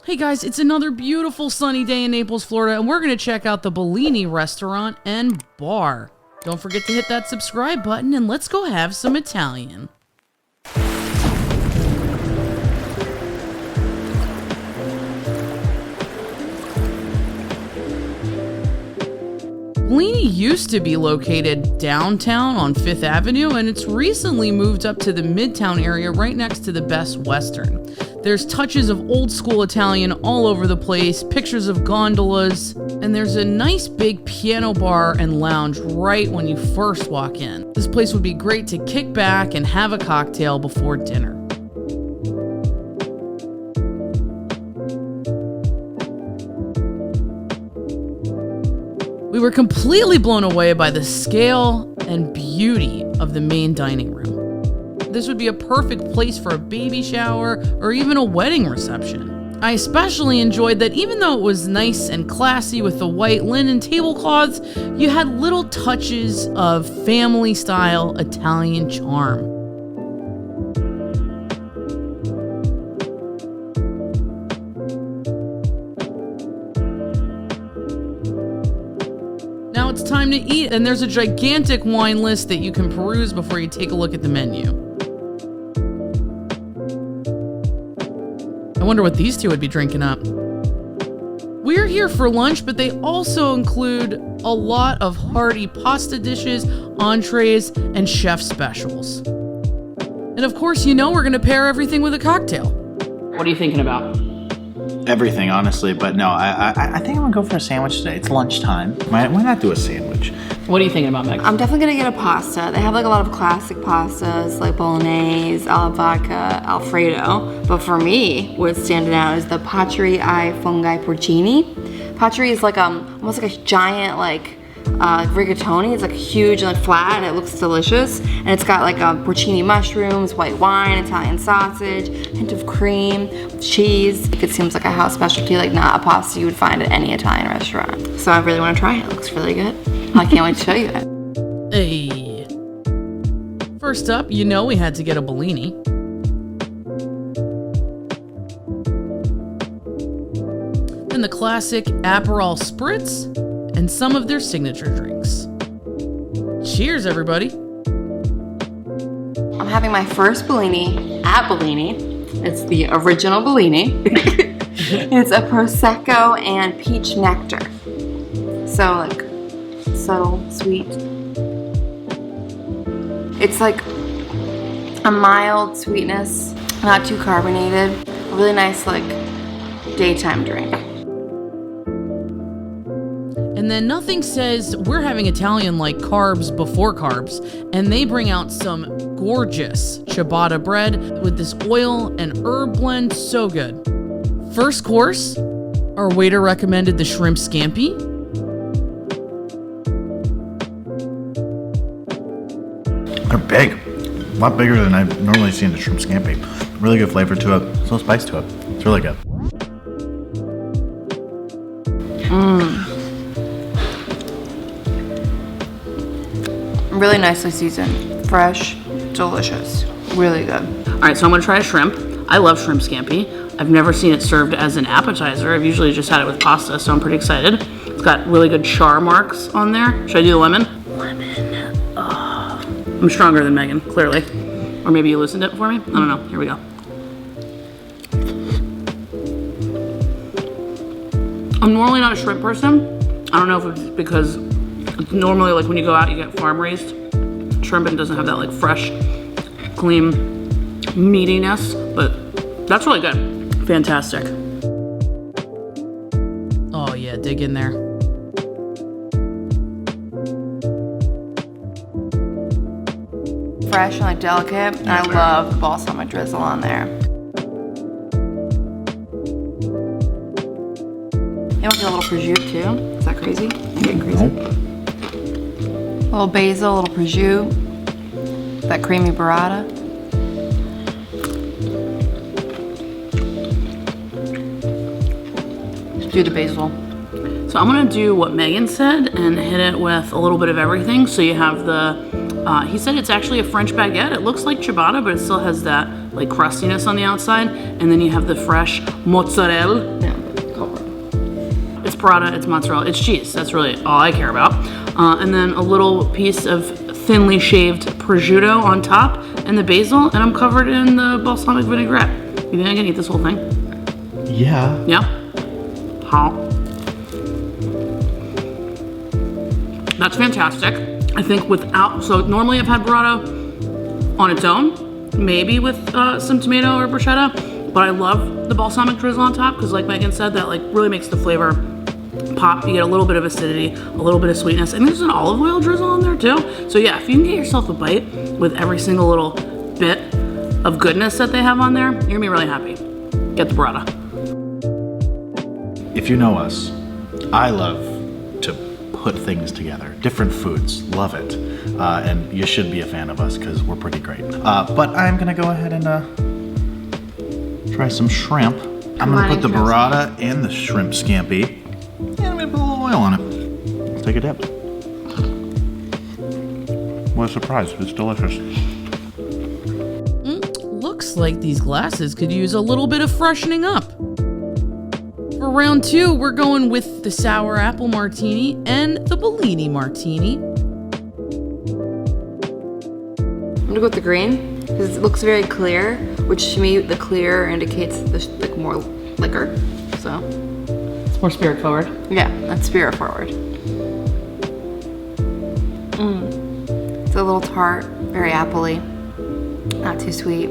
Hey guys, it's another beautiful sunny day in Naples, Florida, and we're going to check out the Bellini restaurant and bar. Don't forget to hit that subscribe button and let's go have some Italian. Bellini used to be located downtown on 5th Avenue, and it's recently moved up to the Midtown area right next to the Best Western. There's touches of old school Italian all over the place, pictures of gondolas, and there's a nice big piano bar and lounge right when you first walk in. This place would be great to kick back and have a cocktail before dinner. We were completely blown away by the scale and beauty of the main dining room. This would be a perfect place for a baby shower or even a wedding reception. I especially enjoyed that even though it was nice and classy with the white linen tablecloths, you had little touches of family-style Italian charm. Now it's time to eat, and there's a gigantic wine list that you can peruse before you take a look at the menu. I wonder what these two would be drinking up. We're here for lunch, but they also include a lot of hearty pasta dishes, entrees, and chef specials. And of course, you know we're gonna pair everything with a cocktail. What are you thinking about? Everything, honestly, but no, I think I'm gonna go for a sandwich today. It's lunchtime. Why not do a sandwich? What are you thinking about, Meg? I'm definitely gonna get a pasta. They have like a lot of classic pastas like bolognese, alla vodka, alfredo. But for me, what's standing out is the Patri ai funghi porcini. Patri is like almost like a giant rigatoni. It's like huge and like flat, and it looks delicious. And it's got like porcini mushrooms, white wine, Italian sausage, hint of cream, cheese. It seems like a house specialty, like not a pasta you would find at any Italian restaurant. So I really want to try it. It looks really good. I can't wait to show you it. Hey. First up, you know we had to get a Bellini. Then the classic Aperol Spritz, and some of their signature drinks. Cheers, everybody. I'm having my first Bellini at Bellini. It's the original Bellini. It's a Prosecco and peach nectar. So like subtle, sweet. It's like a mild sweetness, not too carbonated. A really nice like daytime drink. And then nothing says we're having Italian like carbs before carbs, and they bring out some gorgeous ciabatta bread with this oil and herb blend, so good. First course, our waiter recommended the shrimp scampi. They're big. A lot bigger than I've normally seen the shrimp scampi. Really good flavor to it. There's no spice to it. It's really good. Really nicely seasoned, fresh, delicious, really good. All right, so I'm gonna try a shrimp. I love shrimp scampi. I've never seen it served as an appetizer. I've usually just had it with pasta, so I'm pretty excited. It's got really good char marks on there. Should I do the lemon? Lemon. Oh. I'm stronger than Megan, clearly. Or maybe you loosened it for me? I don't know. Here we go. I'm normally not a shrimp person. I don't know if it's because normally like when you go out you get farm raised shrimp and it doesn't have that like fresh, clean meatiness, but that's really good. Fantastic. Oh yeah, dig in there. Fresh and like delicate, and I love the balsamic drizzle on there. You want to get a little prosciutto too? Is that crazy? I'm getting crazy. Nope. A little basil, a little prosciutto, that creamy burrata. Do the basil. So I'm gonna do what Megan said and hit it with a little bit of everything. So you have the, he said it's actually a French baguette. It looks like ciabatta, but it still has that like crustiness on the outside, and then you have the fresh mozzarella. Yeah, called burrata. It's burrata, it's mozzarella, it's cheese. That's really all I care about. And then a little piece of thinly shaved prosciutto on top, and the basil, and I'm covered in the balsamic vinaigrette. You think I can eat this whole thing? Yeah. Yeah? How? That's fantastic. I think so normally I've had burrata on its own, maybe with some tomato or bruschetta, but I love the balsamic drizzle on top because like Megan said, that like really makes the flavor pop. You get a little bit of acidity, a little bit of sweetness, and there's an olive oil drizzle on there too. So yeah, if you can get yourself a bite with every single little bit of goodness that they have on there, you're gonna be really happy. Get the burrata. If you know us, I love to put things together. Different foods, love it. And you should be a fan of us because we're pretty great. But I'm gonna go ahead and try some shrimp. I'm gonna put the burrata and the shrimp scampi, and I'm gonna put a little oil on it. Let's take a dip. What a surprise, it's delicious. Looks like these glasses could use a little bit of freshening up. For round 2, we're going with the sour apple martini and the Bellini martini. I'm gonna go with the green because it looks very clear, which to me the clear indicates like more liquor. So It's more spirit forward. yeah, that's spirit forward. It's a little tart, very appley, not too sweet.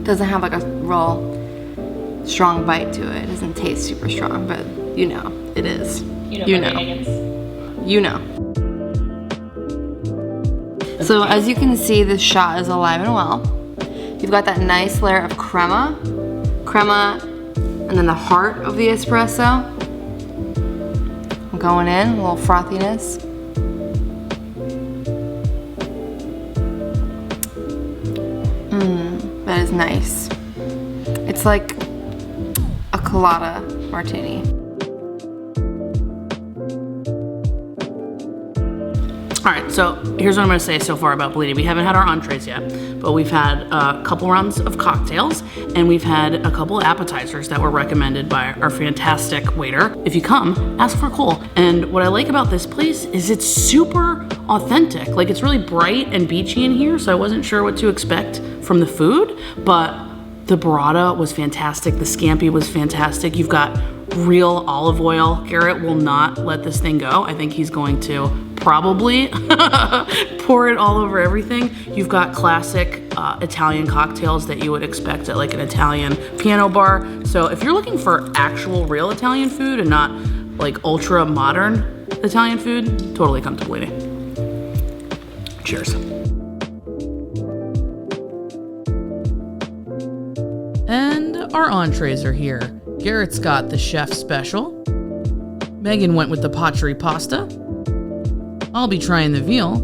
Doesn't have like a real strong bite to it. It doesn't taste super strong, but you know it is. You know. So as you can see, this shot is alive and well. You've got that nice layer of crema, and then the heart of the espresso. Going in, a little frothiness. That is nice. It's like a colada martini. All right, so here's what I'm gonna say so far about Bellini. We haven't had our entrees yet, but we've had a couple rounds of cocktails, and we've had a couple appetizers that were recommended by our fantastic waiter. If you come, ask for Cole. And what I like about this place is it's super authentic. Like, it's really bright and beachy in here, so I wasn't sure what to expect from the food, but the burrata was fantastic. The scampi was fantastic. You've got real olive oil. Garrett will not let this thing go. I think he's going to probably pour it all over everything. You've got classic Italian cocktails that you would expect at like an Italian piano bar. So if you're looking for actual real Italian food and not like ultra modern Italian food, totally come to Bellini. Cheers. And our entrees are here. Garrett's got the chef special. Megan went with the pottery pasta. I'll be trying the veal.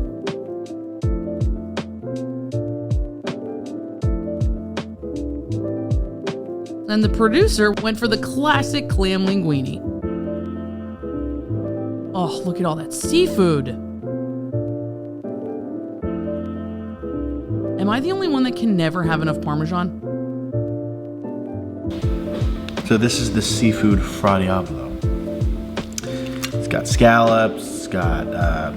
And the producer went for the classic clam linguini. Oh, look at all that seafood. Am I the only one that can never have enough Parmesan? So this is the seafood fra diavolo. It's got scallops, it's got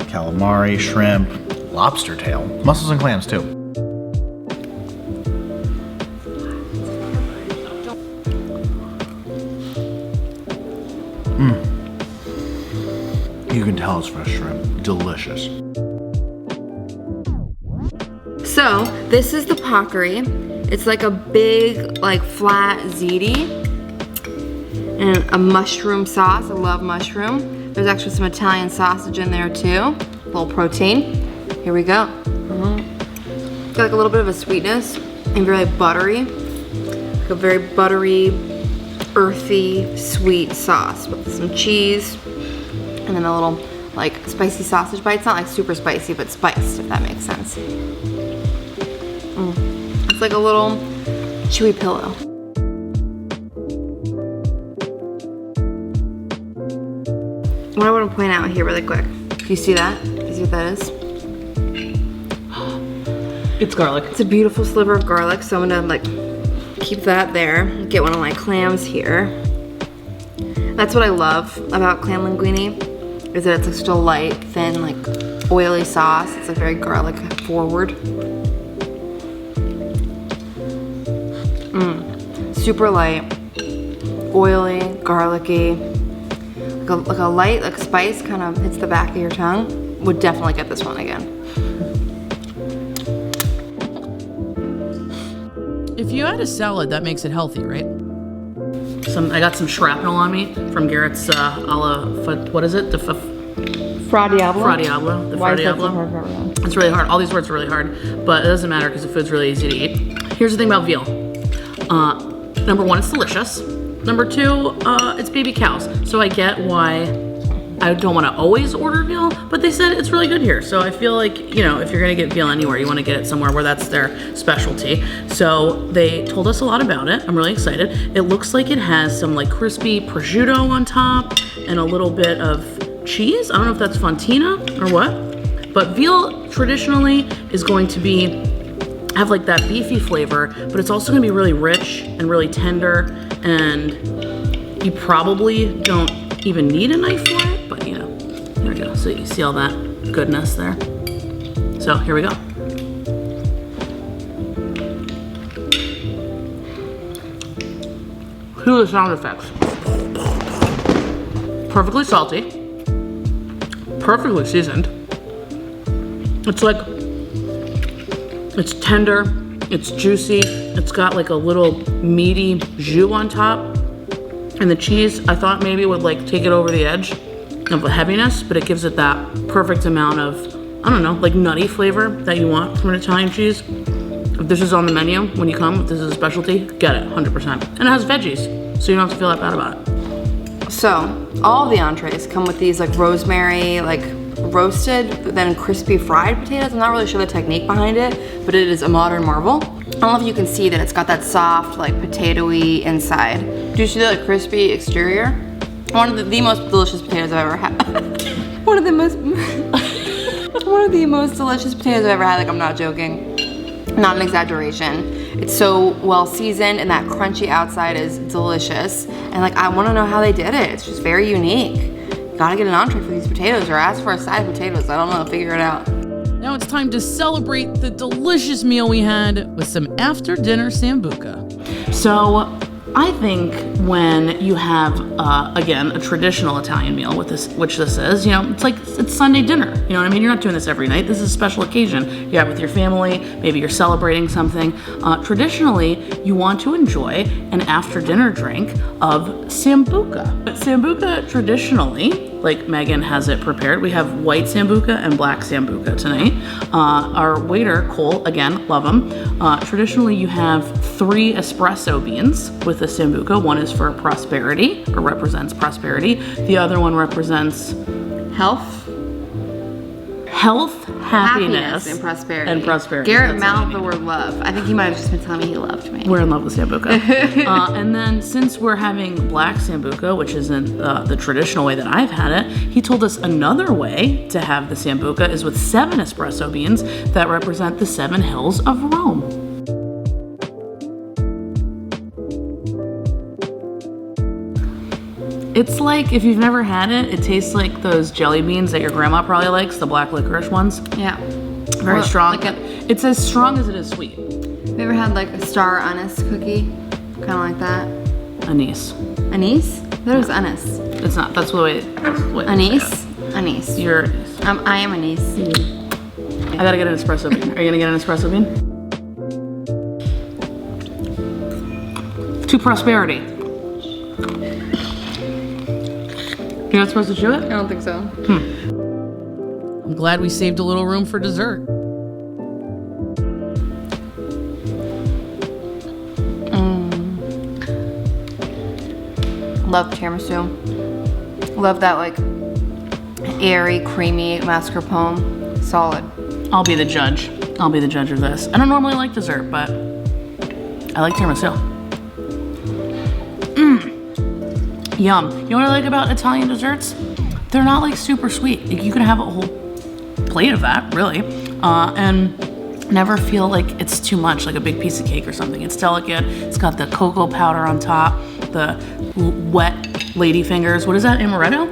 calamari, shrimp, lobster tail, mussels and clams too. You can tell it's fresh shrimp. Delicious. So this is the pakari. It's like a big, like flat ziti and a mushroom sauce. I love mushroom. There's actually some Italian sausage in there too. A little protein. Here we go. It's got like a little bit of a sweetness and very buttery. Like a very buttery, earthy, sweet sauce with some cheese and then a little like spicy sausage bite. It's not like super spicy, but spiced, if that makes sense. It's like a little chewy pillow. What I want to point out here really quick. Do you see that? Do you see what that is? It's garlic. It's a beautiful sliver of garlic, so I'm gonna like keep that there. Get one of my clams here. That's what I love about clam linguine, is that it's like such a light, thin, like oily sauce. It's like very garlic forward. Super light, oily, garlicky. Like a light, like spice kind of hits the back of your tongue. Would definitely get this one again. If you add a salad, that makes it healthy, right? I got some shrapnel on me from Garretts what is it? Fra Diablo? Fra Diablo. The Fra Diablo. It's really hard. All these words are really hard, but it doesn't matter because the food's really easy to eat. Here's the thing about veal. Number one, it's delicious. Number two, it's baby cows. So I get why I don't want to always order veal, but they said it's really good here. So I feel like, you know, if you're gonna get veal anywhere, you want to get it somewhere where that's their specialty. So they told us a lot about it. I'm really excited. It looks like it has some like crispy prosciutto on top and a little bit of cheese. I don't know if that's fontina or what, but veal traditionally is going to have like that beefy flavor, but it's also gonna be really rich and really tender, and you probably don't even need a knife for it, but you know, there we go. So you see all that goodness there. So here we go. Cue the sound effects. Perfectly salty, perfectly seasoned. It's tender, it's juicy, it's got like a little meaty jus on top. And the cheese, I thought maybe would like take it over the edge of the heaviness, but it gives it that perfect amount of, I don't know, like nutty flavor that you want from an Italian cheese. If this is on the menu when you come, if this is a specialty, get it, 100%. And it has veggies, so you don't have to feel that bad about it. So, all of the entrees come with these like rosemary, like roasted, but then crispy fried potatoes. I'm not really sure the technique behind it, but it is a modern marvel. I don't know if you can see that it's got that soft, like potato-y inside. Do you see that crispy exterior? One of the most delicious potatoes I've ever had. one of the most delicious potatoes I've ever had. Like, I'm not joking. Not an exaggeration. It's so well seasoned, and that crunchy outside is delicious. And like, I want to know how they did it. It's just very unique. You gotta get an entree for these potatoes, or ask for a side of potatoes. I don't know. Figure it out. Now it's time to celebrate the delicious meal we had with some after dinner Sambuca. So I think when you have, again, a traditional Italian meal with this, which this is, you know, it's Sunday dinner. You know what I mean? You're not doing this every night. This is a special occasion. You have with your family, maybe you're celebrating something. Traditionally, you want to enjoy an after dinner drink of Sambuca. But Sambuca traditionally, like Megan has it prepared, we have white Sambuca and black Sambuca tonight. Our waiter, Cole, again, love him. Traditionally, you have 3 espresso beans with the Sambuca. One is for prosperity, or represents prosperity. The other one represents health, happiness, and prosperity. Garrett mouthed the word love. I think he might have just been telling me he loved me. We're in love with Sambuca. And then since we're having black Sambuca, which isn't the traditional way that I've had it, he told us another way to have the Sambuca is with 7 espresso beans that represent the 7 hills of Rome. It's like, if you've never had it, it tastes like those jelly beans that your grandma probably likes, the black licorice ones. Yeah. Very strong. It's as strong as it is sweet. Have you ever had like a star anise cookie? Kind of like that. Anise. Anise? That was anise. It's not. That's the way. Anise? Anise. You're anise. I am anise. I gotta get an espresso bean. Are you gonna get an espresso bean? To prosperity. You're not supposed to chew it? I don't think so. I'm glad we saved a little room for dessert. Love tiramisu. Love that like airy, creamy mascarpone. Solid. I'll be the judge. I'll be the judge of this. I don't normally like dessert, but I like tiramisu. Yum. You know what I like about Italian desserts? They're not like super sweet. You can have a whole plate of that, really. And never feel like it's too much, like a big piece of cake or something. It's delicate. It's got the cocoa powder on top, the wet lady fingers. What is that, amaretto?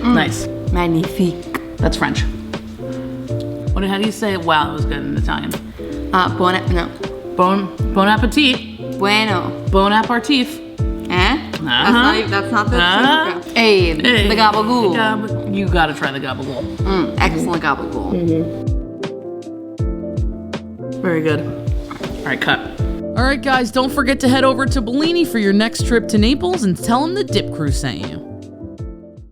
Nice. Magnifique. That's French. How do you say, wow, that was good in Italian? Bon appetit. Bueno. Bon aperitif. That's not the Hey, the gabagool. You gotta try the gabagool. Excellent gabagool. Very good. All right, cut. All right, guys, don't forget to head over to Bellini for your next trip to Naples and tell them the Dip Crew sent you.